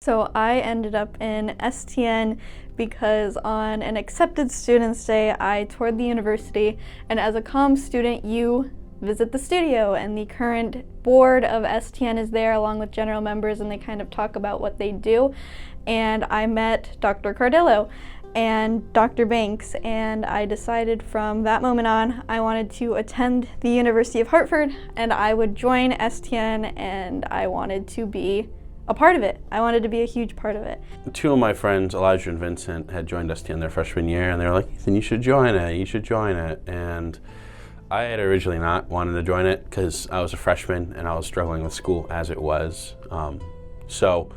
So I ended up in STN because on an accepted students day, I toured the university, and as a comm student, you visit the studio, and the current board of STN is there along with general members, and they kind of talk about what they do. And I met Dr. Cardillo and Dr. Banks, and I decided from that moment on I wanted to attend the University of Hartford, and I would join STN, and I wanted to be a part of it. I wanted to be a huge part of it. Two of my friends, Elijah and Vincent, had joined STN their freshman year, and they were like, Ethan, you should join it. And I had originally not wanted to join it because I was a freshman and I was struggling with school as it was. So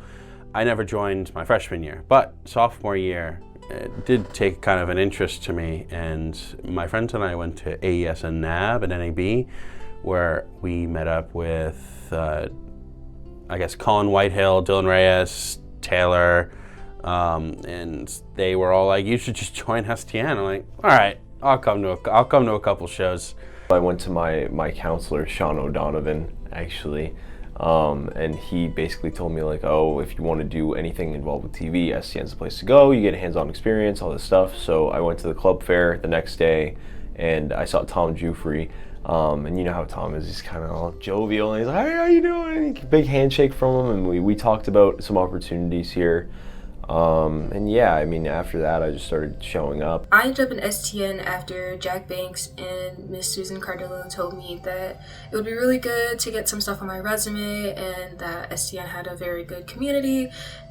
I never joined my freshman year, but sophomore year, it did take kind of an interest to me, and my friends and I went to AES and NAB and NAB, where we met up with Colin Whitehill, Dylan Reyes, Taylor, and they were all like, "You should just join STN." I'm like, "All right, I'll come to a couple shows." I went to my counselor, Sean O'Donovan, actually, and he basically told me like, "Oh, if you want to do anything involved with TV, STN's the place to go. You get a hands-on experience, all this stuff." So I went to the club fair the next day, and I saw Tom Jufrey. And you know how Tom is, he's kind of all jovial, and he's like, "Hey, how you doing?" Big handshake from him, and we talked about some opportunities here. And yeah, I mean, after that, I just started showing up. I ended up in STN after Jack Banks and Miss Susan Cardillo told me that it would be really good to get some stuff on my resume, and that STN had a very good community.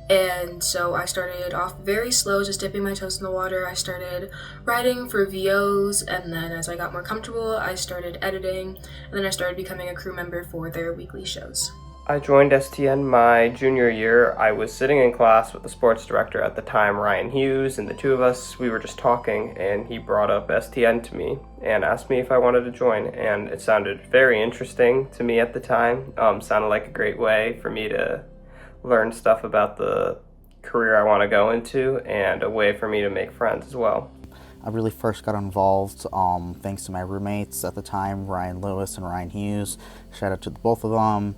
And so I started off very slow, just dipping my toes in the water. I started writing for VOs, and then as I got more comfortable, I started editing, and then I started becoming a crew member for their weekly shows. I joined STN my junior year. I was sitting in class with the sports director at the time, Ryan Hughes, and the two of us, we were just talking, and he brought up STN to me and asked me if I wanted to join, and it sounded very interesting to me at the time. Sounded like a great way for me to learn stuff about the career I want to go into, and a way for me to make friends as well. I really first got involved thanks to my roommates at the time, Ryan Lewis and Ryan Hughes. Shout out to both of them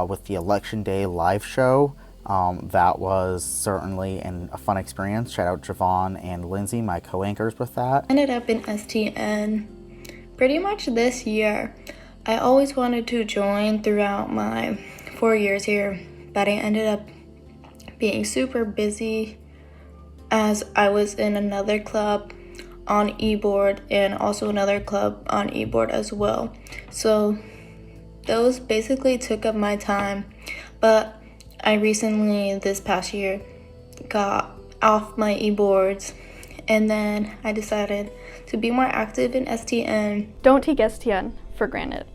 with the Election Day live show. That was certainly a fun experience. Shout out Javon and Lindsay, my co-anchors with that. I ended up in STN pretty much this year. I always wanted to join throughout my 4 years here, but I ended up being super busy as I was in another club on e-board and also another club on e-board as well. So those basically took up my time, but I recently, this past year, got off my e-boards, and then I decided to be more active in STN. Don't take STN for granted.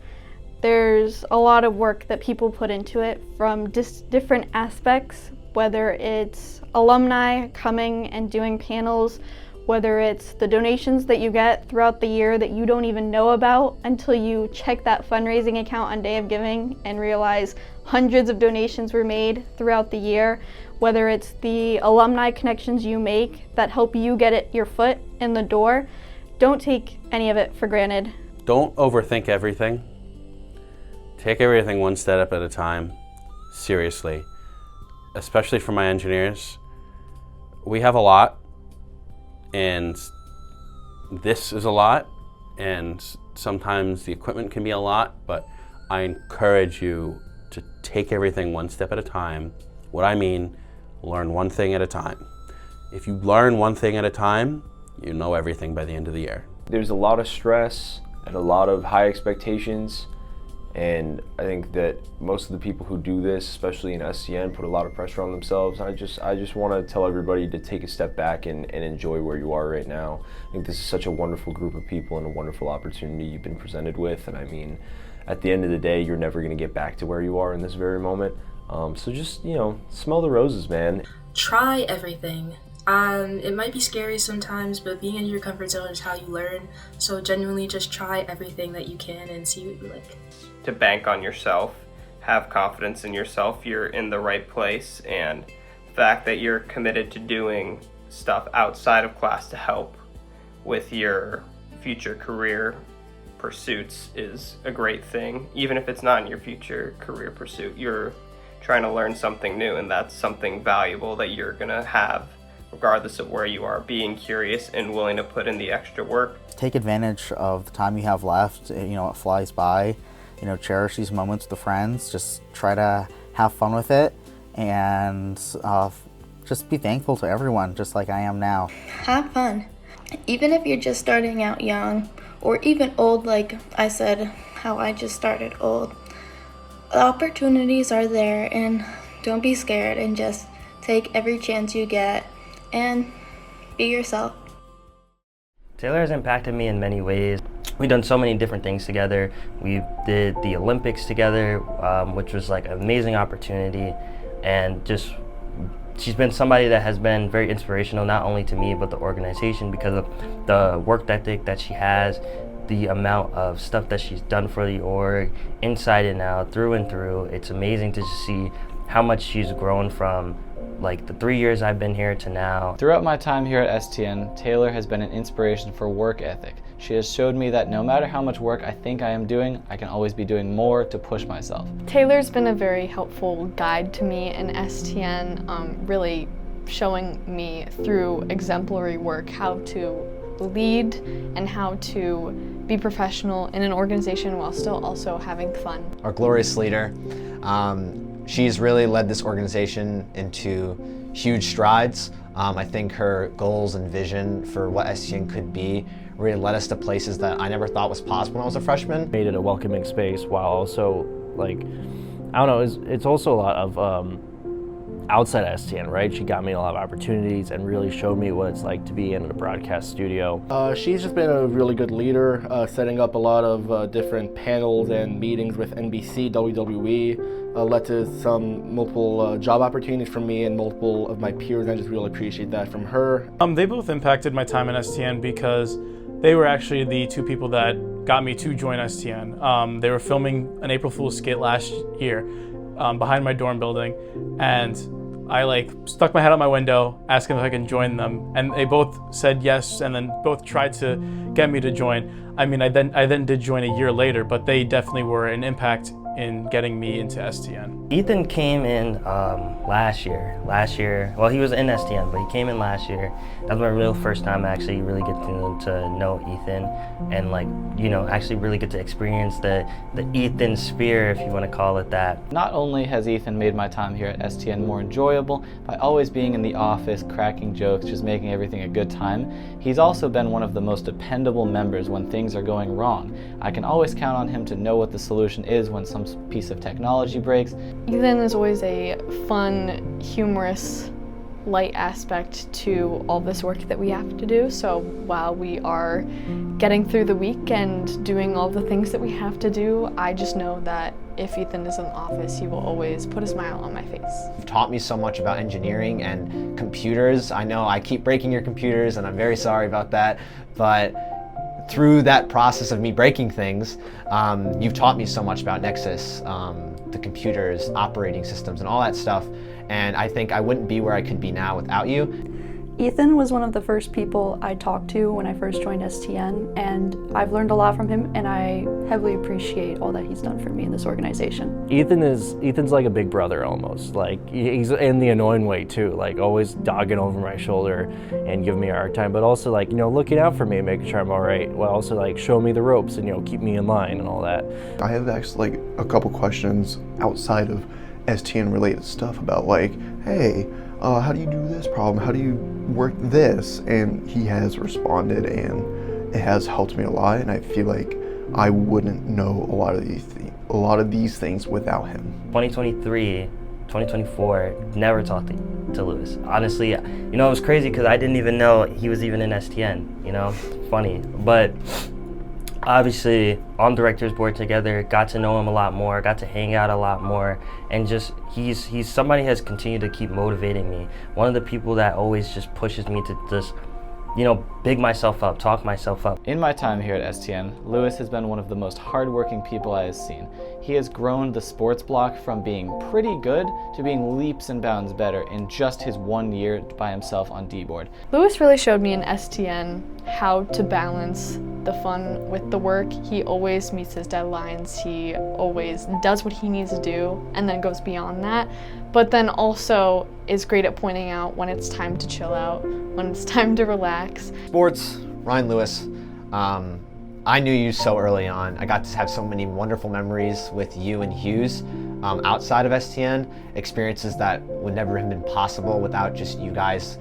There's a lot of work that people put into it from different aspects, whether it's alumni coming and doing panels, whether it's the donations that you get throughout the year that you don't even know about until you check that fundraising account on Day of Giving and realize hundreds of donations were made throughout the year, whether it's the alumni connections you make that help you get your foot in the door. Don't take any of it for granted. Don't overthink everything. Take everything one step at a time, seriously. Especially for my engineers. We have a lot, and this is a lot, and sometimes the equipment can be a lot, but I encourage you to take everything one step at a time. What I mean, learn one thing at a time. If you learn one thing at a time, you know everything by the end of the year. There's a lot of stress and a lot of high expectations, and I think that most of the people who do this, especially in SCN, put a lot of pressure on themselves. I just want to tell everybody to take a step back and enjoy where you are right now. I think this is such a wonderful group of people and a wonderful opportunity you've been presented with, and I mean, at the end of the day, you're never going to get back to where you are in this very moment. So just, smell the roses, man. Try everything. It might be scary sometimes, but being in your comfort zone is how you learn. So genuinely just try everything that you can and see what you like. To bank on yourself, have confidence in yourself, you're in the right place, and the fact that you're committed to doing stuff outside of class to help with your future career pursuits is a great thing. Even if it's not in your future career pursuit, you're trying to learn something new, and that's something valuable that you're gonna have regardless of where you are, being curious and willing to put in the extra work. Take advantage of the time you have left. You know, it flies by. You know, cherish these moments with the friends. Just try to have fun with it, and just be thankful to everyone, just like I am now. Have fun. Even if you're just starting out young, or even old, like I said, how I just started old. The opportunities are there, and don't be scared, and just take every chance you get and be yourself. Taylor has impacted me in many ways. We've done so many different things together. We did the Olympics together, which was like an amazing opportunity, and just she's been somebody that has been very inspirational, not only to me but the organization, because of the work ethic that she has, the amount of stuff that she's done for the org, inside and out, through and through. It's amazing to see how much she's grown from like the 3 years I've been here to now. Throughout my time here at STN, Taylor has been an inspiration for work ethic. She has showed me that no matter how much work I think I am doing, I can always be doing more to push myself. Taylor's been a very helpful guide to me in STN, really showing me through exemplary work how to lead and how to be professional in an organization while still also having fun. Our glorious leader. She's really led this organization into huge strides. I think her goals and vision for what STN could be really led us to places that I never thought was possible when I was a freshman. Made it a welcoming space while also, like, I don't know, it's also a lot of outside STN, right? She got me a lot of opportunities and really showed me what it's like to be in a broadcast studio. She's just been a really good leader, setting up a lot of different panels and meetings with NBC, WWE, led to some multiple job opportunities for me and multiple of my peers. I just really appreciate that from her. They both impacted my time in STN because they were actually the two people that got me to join STN. They were filming an April Fool's skit last year behind my dorm building, and I stuck my head out my window, asked them if I can join them, and they both said yes, and then both tried to get me to join. I mean, I then did join a year later, but they definitely were an impact in getting me into STN. Ethan came in last year. Well, he was in STN, but he came in last year. That was my real first time actually really getting to know Ethan, and actually really get to experience the Ethan sphere, if you want to call it that. Not only has Ethan made my time here at STN more enjoyable by always being in the office, cracking jokes, just making everything a good time, he's also been one of the most dependable members when things are going wrong. I can always count on him to know what the solution is when some piece of technology breaks. Ethan is always a fun, humorous, light aspect to all this work that we have to do. So while we are getting through the week and doing all the things that we have to do, I just know that if Ethan is in the office, he will always put a smile on my face. You've taught me so much about engineering and computers. I know I keep breaking your computers, and I'm very sorry about that, but through that process of me breaking things, you've taught me so much about Nexus, the computers, operating systems, and all that stuff. And I think I wouldn't be where I could be now without you. Ethan was one of the first people I talked to when I first joined STN, and I've learned a lot from him, and I heavily appreciate all that he's done for me in this organization. Ethan's like a big brother almost. Like, he's in the annoying way too, like always dogging over my shoulder and giving me a hard time, but also looking out for me and making sure I'm all right, while also showing me the ropes and keep me in line and all that. I have actually a couple questions outside of STN related stuff about hey, how do you do this problem? How do you work this? And he has responded, and it has helped me a lot. And I feel like I wouldn't know a lot of these things without him. 2023, 2024, never talked to Lewis. Honestly, it was crazy because I didn't even know he was even in STN. Funny, but obviously on director's board together, got to know him a lot more, got to hang out a lot more, and just he's somebody has continued to keep motivating me. One of the people that always just pushes me to just big myself up, talk myself up. In my time here at STN, Lewis has been one of the most hardworking people I have seen. He has grown the sports block from being pretty good to being leaps and bounds better in just his 1 year by himself on D-board. Lewis really showed me in STN how to balance the fun with the work. He always meets his deadlines, he always does what he needs to do and then goes beyond that, but then also is great at pointing out when it's time to chill out, when it's time to relax. Sports, Ryan Lewis. I knew you so early on. I got to have so many wonderful memories with you and Hughes outside of STN, experiences that would never have been possible without just you guys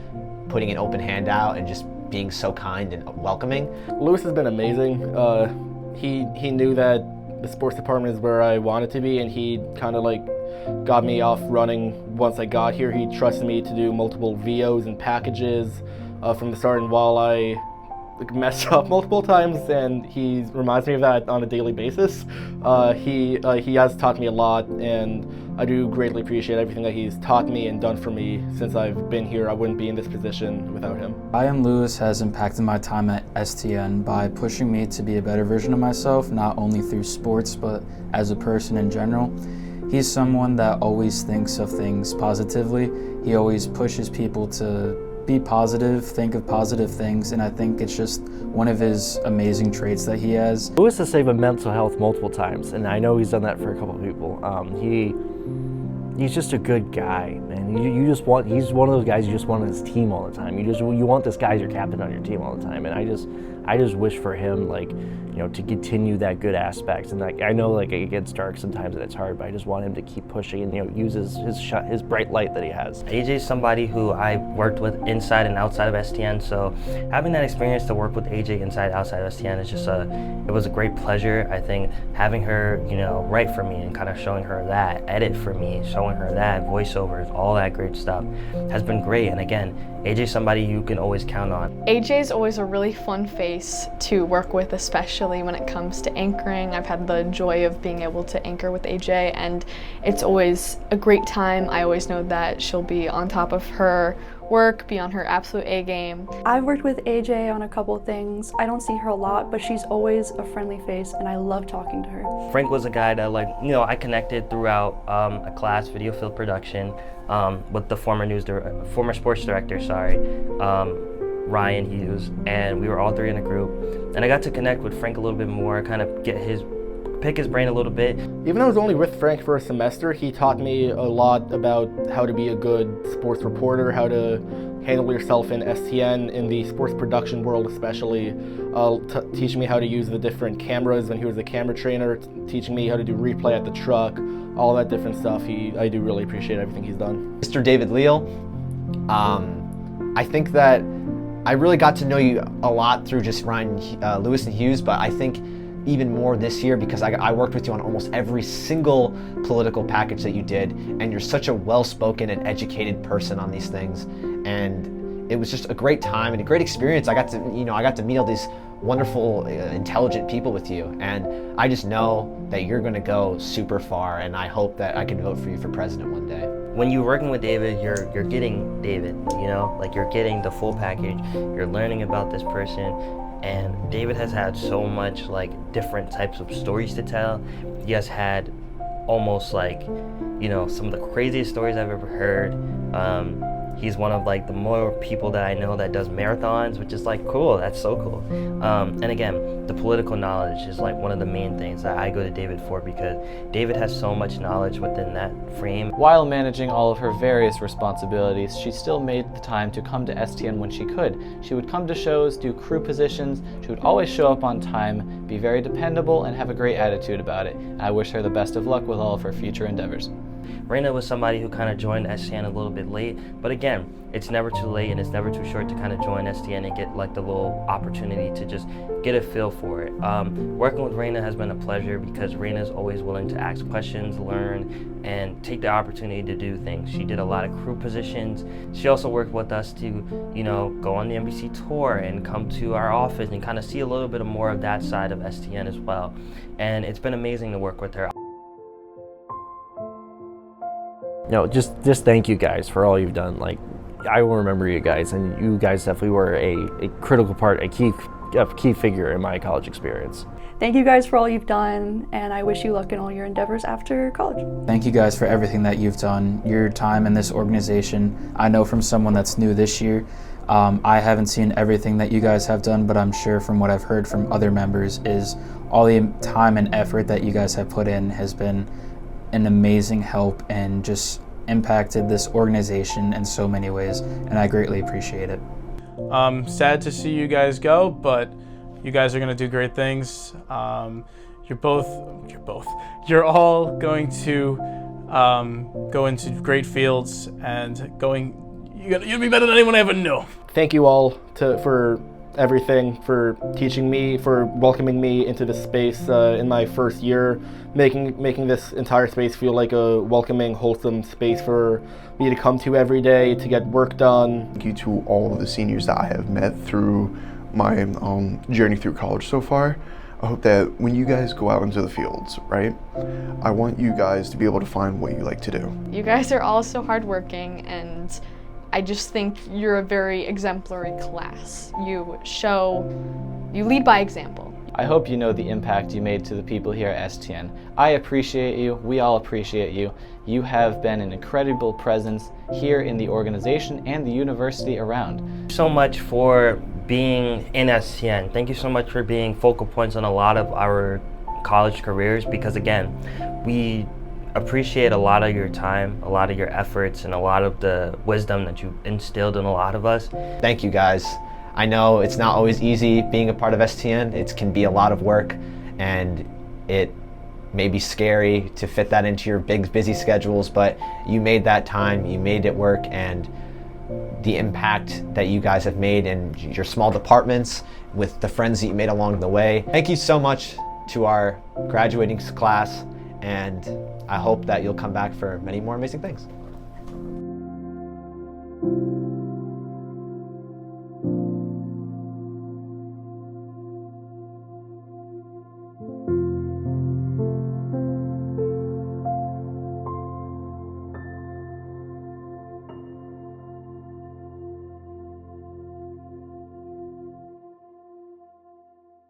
putting an open hand out and just being so kind and welcoming. Lewis has been amazing. He knew that the sports department is where I wanted to be, and he kind of like got me off running once I got here. He trusted me to do multiple VOs and packages from the start, and while I messed up multiple times, and he reminds me of that on a daily basis, he has taught me a lot, and I do greatly appreciate everything that he's taught me and done for me since I've been here. I wouldn't be in this position without him. Ryan Lewis has impacted my time at STN by pushing me to be a better version of myself, not only through sports, but as a person in general. He's someone that always thinks of things positively. He always pushes people to be positive, think of positive things, and I think it's just one of his amazing traits that he has. Lewis has saved mental health multiple times, and I know he's done that for a couple of people. He's just a good guy, man. He's one of those guys you just want on his team all the time. You want this guy as your captain on your team all the time, and I just wish for him, like, to continue that good aspect. And like, I know, like, it gets dark sometimes and it's hard, but I just want him to keep pushing and use his bright light that he has. AJ's somebody who I worked with inside and outside of STN, so having that experience to work with AJ inside outside of STN is just it was a great pleasure. I think having her, write for me and kind of showing her that, edit for me, showing her that, voiceovers, all that great stuff has been great. And again, AJ's somebody you can always count on. AJ's always a really fun face to work with, especially when it comes to anchoring. I've had the joy of being able to anchor with AJ, and it's always a great time. I always know that she'll be on top of her work, be on her absolute A game. I've worked with AJ on a couple things. I don't see her a lot, but she's always a friendly face, and I love talking to her. Frank was a guy that, I connected throughout a class, video field production, with the former sports director, Ryan Hughes, and we were all three in a group. And I got to connect with Frank a little bit more, kind of pick his brain a little bit. Even though I was only with Frank for a semester, he taught me a lot about how to be a good sports reporter, how to handle yourself in STN, in the sports production world especially, teaching me how to use the different cameras when he was a camera trainer, teaching me how to do replay at the truck, all that different stuff. I do really appreciate everything he's done. Mr. David Leal, I think that I really got to know you a lot through just Ryan Lewis and Hughes, but I think even more this year because I worked with you on almost every single political package that you did, and you're such a well-spoken and educated person on these things, and it was just a great time and a great experience. I got to meet all these wonderful, intelligent people with you, and I just know that you're going to go super far, and I hope that I can vote for you for president one day. When you're working with David, you're getting David, you're getting the full package. You're learning about this person, and David has had so much different types of stories to tell. He has had almost some of the craziest stories I've ever heard. He's one of the more people that I know that does marathons, which is cool. That's so cool. And again, the political knowledge is one of the main things that I go to David for, because David has so much knowledge within that frame. While managing all of her various responsibilities, she still made the time to come to STN when she could. She would come to shows, do crew positions, she would always show up on time, be very dependable, and have a great attitude about it. I wish her the best of luck with all of her future endeavors. Raina was somebody who kind of joined STN a little bit late, but again, it's never too late and it's never too short to kind of join STN and get the little opportunity to just get a feel for it. Working with Raina has been a pleasure because Raina is always willing to ask questions, learn, and take the opportunity to do things. She did a lot of crew positions. She also worked with us to, go on the NBC tour and come to our office and kind of see a little bit more of that side of STN as well. And it's been amazing to work with her. Just thank you guys for all you've done. I will remember you guys, and you guys definitely were a critical part, a key figure in my college experience. Thank you guys for all you've done, and I wish you luck in all your endeavors after college. Thank you guys for everything that you've done. Your time in this organization, I know from someone that's new this year, I haven't seen everything that you guys have done, but I'm sure from what I've heard from other members is all the time and effort that you guys have put in has been an amazing help and just impacted this organization in so many ways, and I greatly appreciate it. Sad to see you guys go, but you guys are going to do great things. You're all going to go into great fields and you'll be better than anyone I ever knew. Thank you all for everything, for teaching me, for welcoming me into this space in my first year, making this entire space feel like a welcoming, wholesome space for me to come to every day to get work done. Thank you to all of the seniors that I have met through my journey through college so far. I hope that when you guys go out into the fields, right, I want you guys to be able to find what you like to do. You guys are all so hardworking, and I just think you're a very exemplary class. You lead by example. I hope you know the impact you made to the people here at STN. I appreciate you. We all appreciate you. You have been an incredible presence here in the organization and the university around. So much for being in STN. Thank you so much for being focal points on a lot of our college careers, because again, we appreciate a lot of your time, a lot of your efforts, and a lot of the wisdom that you instilled in a lot of us. Thank you guys. I know it's not always easy being a part of STN. It can be a lot of work, and it may be scary to fit that into your big busy schedules, but you made that time, you made it work, and the impact that you guys have made in your small departments with the friends that you made along the way. Thank you so much to our graduating class, and I hope that you'll come back for many more amazing things.